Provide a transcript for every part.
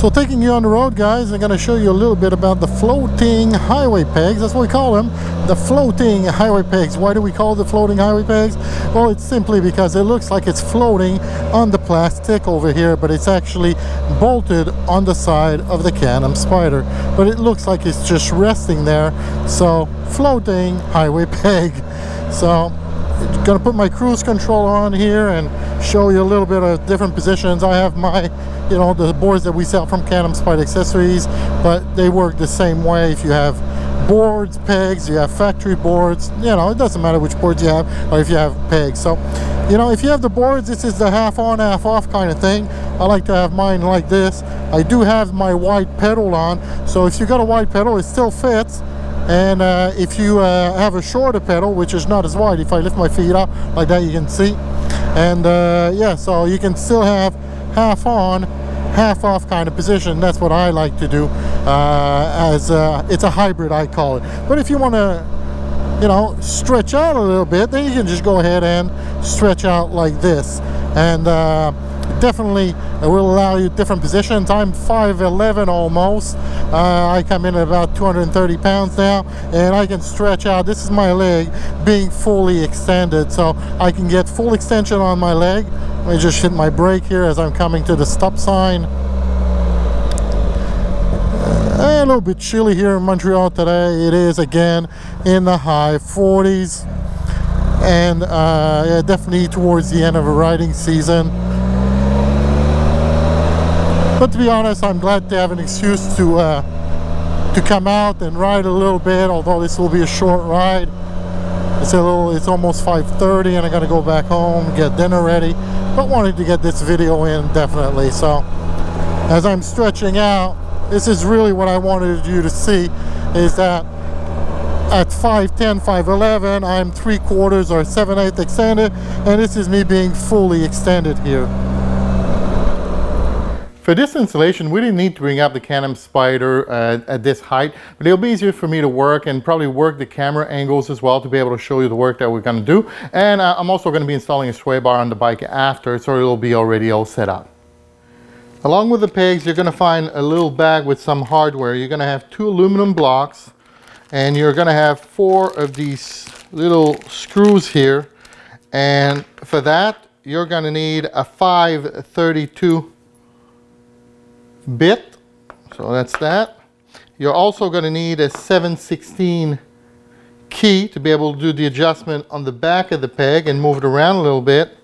So taking you on the road, guys, I'm going to show you a little bit about the floating highway pegs. That's what we call them, the floating highway pegs. Why do we call the floating highway pegs? Well, it's simply because it looks like it's floating on the plastic over here, but it's actually bolted on the side of the Can Am Spyder. But it looks like it's just resting there. So floating highway peg. So I'm going to put my cruise control on here and show you a little bit of different positions. I have my, you know, the boards that we sell from Can Am Spyder accessories, but they work the same way. If you have boards, pegs, you have factory boards, you know, it doesn't matter which boards you have, or if you have pegs. So, you know, if you have the boards, this is the half on, half off kind of thing. I like to have mine like this. I do have my wide pedal on, so if you got a wide pedal, it still fits. And if you have a shorter pedal, which is not as wide, if I lift my feet up like that, you can see. And yeah, so you can still have half on, half off kind of position. That's what I like to do. It's a hybrid, I call it. But if you want to, you know, stretch out a little bit, then you can just go ahead and stretch out like this. And definitely will allow you different positions. I'm 5'11" almost. I come in at about 230 pounds now, and I can stretch out. This is my leg being fully extended, so I can get full extension on my leg. Let me just hit my brake here as I'm coming to the stop sign. A little bit chilly here in Montreal today. It is again in the high 40s, and yeah, definitely towards the end of a riding season. But to be honest, I'm glad to have an excuse to come out and ride a little bit, although this will be a short ride. It's almost 5:30 and I gotta go back home, get dinner ready, but wanted to get this video in definitely. So as I'm stretching out, this is really what I wanted you to see, is that at 5'10", 5'11", I'm 3/4 or 7/8 extended, and this is me being fully extended here. For this installation, we didn't need to bring up the Can Am Spyder at this height, but it'll be easier for me to work and probably work the camera angles as well to be able to show you the work that we're going to do. And I'm also going to be installing a sway bar on the bike after, so it'll be already all set up. Along with the pegs, you're going to find a little bag with some hardware. You're going to have 2 aluminum blocks, and you're going to have 4 of these little screws here. And for that, you're going to need a 532 bit, so that's that. You're also going to need a 7/16 key to be able to do the adjustment on the back of the peg and move it around a little bit.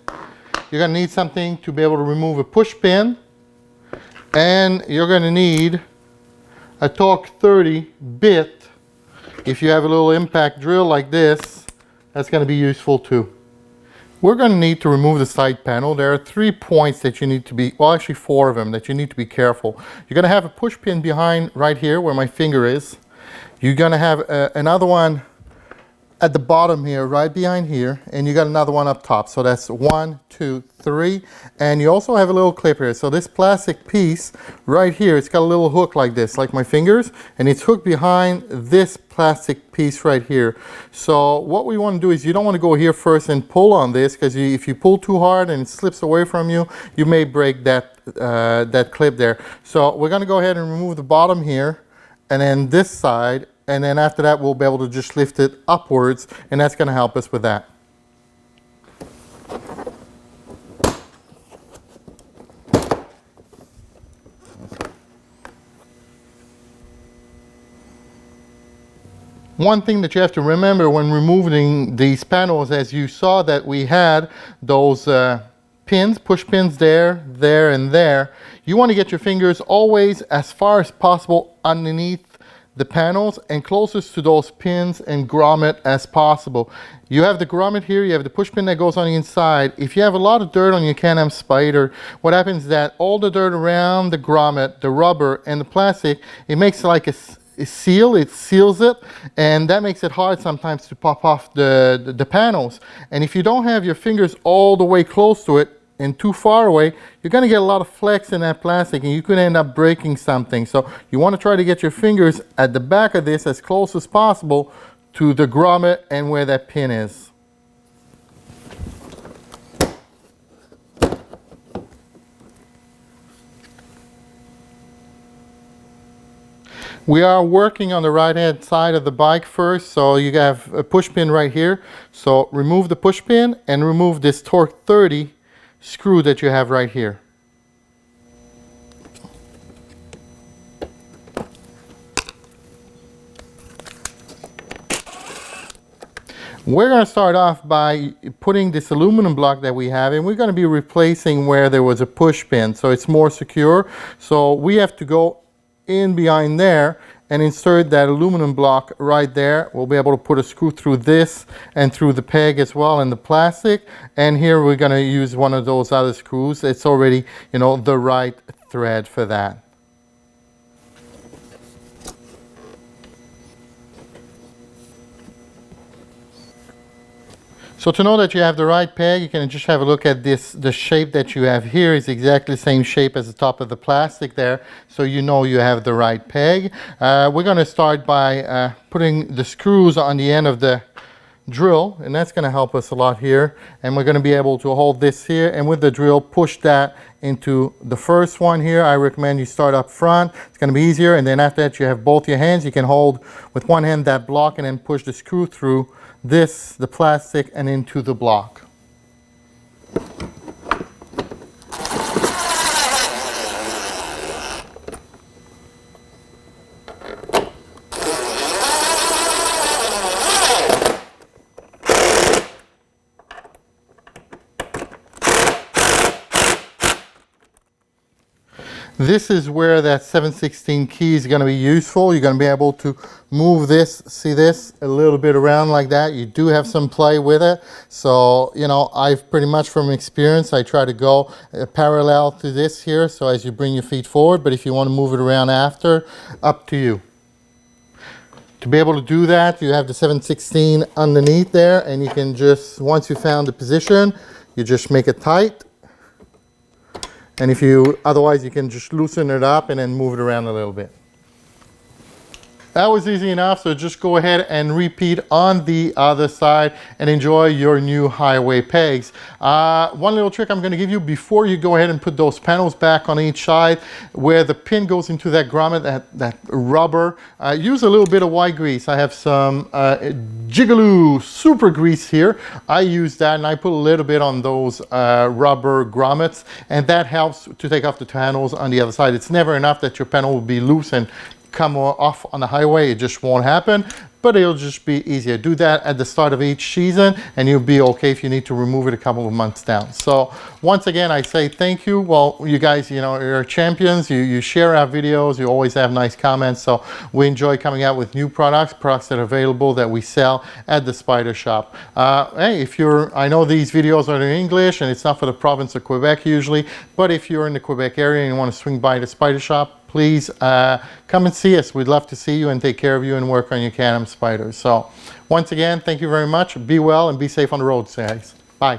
You're going to need something to be able to remove a push pin, and you're going to need a torque 30 bit. If you have a little impact drill like this, that's going to be useful too. We're going to need to remove the side panel. There are 3 points that you need to be, well actually 4 of them that you need to be careful. You're going to have a push pin behind right here where my finger is. You're going to have another one at the bottom here, right behind here, and you got another one up top. So that's 1, 2, 3, and you also have a little clip here. So this plastic piece right here, it's got a little hook like this, like my fingers, and it's hooked behind this plastic piece right here. So what we want to do is, you don't want to go here first and pull on this, because if you pull too hard and it slips away from you, you may break that that clip there. So we're going to go ahead and remove the bottom here, and then this side. And then after that, we'll be able to just lift it upwards, and that's going to help us with that. One thing that you have to remember when removing these panels, as you saw that we had those pins, push pins there, there, and there. You want to get your fingers always as far as possible underneath the panels and closest to those pins and grommet as possible. You have the grommet here, you have the push pin that goes on the inside. If you have a lot of dirt on your Can Am Spyder, what happens is that all the dirt around the grommet, the rubber and the plastic, it makes like a seal, it seals it, and that makes it hard sometimes to pop off the panels. And if you don't have your fingers all the way close to it and too far away, you're going to get a lot of flex in that plastic and you could end up breaking something. So you want to try to get your fingers at the back of this as close as possible to the grommet and where that pin is. We are working on the right hand side of the bike first, so you have a push pin right here. So remove the push pin and remove this torque 30 screw that you have right here. We're going to start off by putting this aluminum block that we have, and we're going to be replacing where there was a push pin, so it's more secure. So we have to go in behind there and insert that aluminum block right there. We'll be able to put a screw through this and through the peg as well and the plastic. And here we're going to use one of those other screws. It's already, you know, the right thread for that. So to know that you have the right peg, you can just have a look at this. The shape that you have here is exactly the same shape as the top of the plastic there, so you know you have the right peg. We're going to start by putting the screws on the end of the drill, and that's going to help us a lot here. And we're going to be able to hold this here, and with the drill push that into the first one here. I recommend you start up front. It's going to be easier, and then after that you have both your hands. You can hold with one hand that block and then push the screw through this, the plastic, and into the block. This is where that 7/16 key is going to be useful. You're going to be able to move this, see this, a little bit around like that. You do have some play with it. So, you know, I've pretty much from experience, I try to go parallel to this here. So as you bring your feet forward, but if you want to move it around after, up to you. To be able to do that, you have the 7/16 underneath there, and you can just, once you found the position, you just make it tight. And if you, otherwise you can just loosen it up and then move it around a little bit. That was easy enough, so just go ahead and repeat on the other side and enjoy your new highway pegs. One little trick I'm going to give you before you go ahead and put those panels back on each side, where the pin goes into that grommet, that rubber, use a little bit of white grease. I have some Jigaloo super grease here. I use that and I put a little bit on those rubber grommets, and that helps to take off the panels on the other side. It's never enough that your panel will be loose and come off on the highway. It just won't happen, but it'll just be easier. Do that at the start of each season and you'll be okay if you need to remove it a couple of months down. So once again, I say thank you. Well, you guys, you know, you're champions. You share our videos. You always have nice comments. So we enjoy coming out with new products that are available that we sell at the Spyder Shop. Hey, if you're, I know these videos are in English and it's not for the province of Quebec usually, but if you're in the Quebec area and you want to swing by the Spyder Shop, please come and see us. We'd love to see you and take care of you and work on your Can Am Spyders. So once again, thank you very much. Be well and be safe on the road, guys. Bye.